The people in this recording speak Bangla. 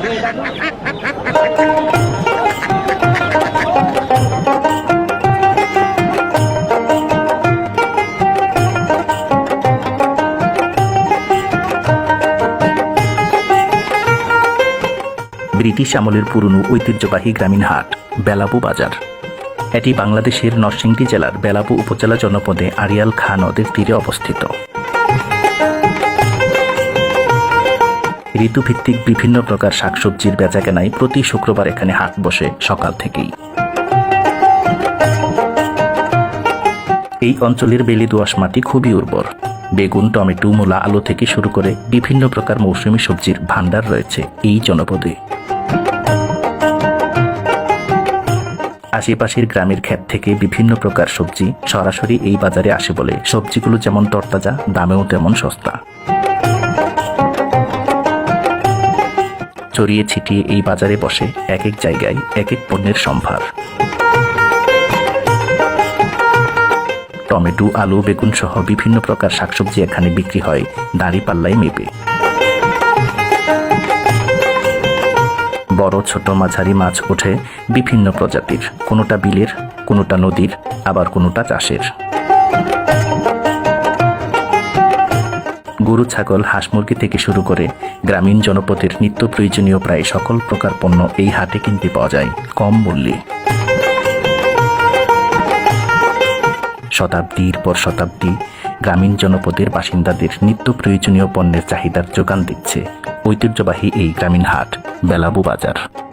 ব্রিটিশ আমলের পুরনো ঐতিহ্যবাহী গ্রামীণ হাট বেলাবু বাজার। এটি বাংলাদেশের নরসিংদী জেলার বেলাবু উপজেলা জনপদে আড়িয়াল খাঁ নদের তীরে অবস্থিত। ঋতুভিত্তিক বিভিন্ন প্রকার শাকসবজির বেচাকেনায় প্রতি শুক্রবার এখানে হাট বসে সকাল থেকেই। এই অঞ্চলের বেলে দোআঁশ মাটি খুবই উর্বর। বেগুন, টমেটো, মূলা, আলু থেকে শুরু করে বিভিন্ন প্রকার মৌসুমী সবজির ভান্ডার রয়েছে এই জনপদে। আশেপাশের গ্রামের ক্ষেত থেকে বিভিন্ন প্রকার সবজি সরাসরি এই বাজারে আসে বলে সবজিগুলো যেমন তরতাজা, দামেও তেমন সস্তা। ছড়িয়ে ছিটিয়ে এই বাজারে বসে এক এক জায়গায় এক এক পণ্যের সম্ভার। টমেটো, আলু, বেগুন সহ বিভিন্ন প্রকার শাকসবজি এখানে বিক্রি হয় দাঁড়িপাল্লায় মেপে। বড় ছোট মাঝারি মাছ ওঠে বিভিন্ন প্রজাতির, কোনোটা বিলের, কোনোটা নদীর, আবার কোনোটা চাষের। গরু, ছাগল, হাঁস মুরগি থেকে শুরু করে গ্রামীণ জনপদের নিত্য প্রয়োজনীয় প্রায় সকল প্রকার পণ্য এই হাটে কিনতে পাওয়া যায় কম মূল্যে। শতাব্দীর পর শতাব্দী গ্রামীণ জনপদের বাসিন্দাদের নিত্য প্রয়োজনীয় পণ্যের চাহিদার যোগান দিচ্ছে ঐতিহ্যবাহী এই গ্রামীণ হাট বেলাবু বাজার।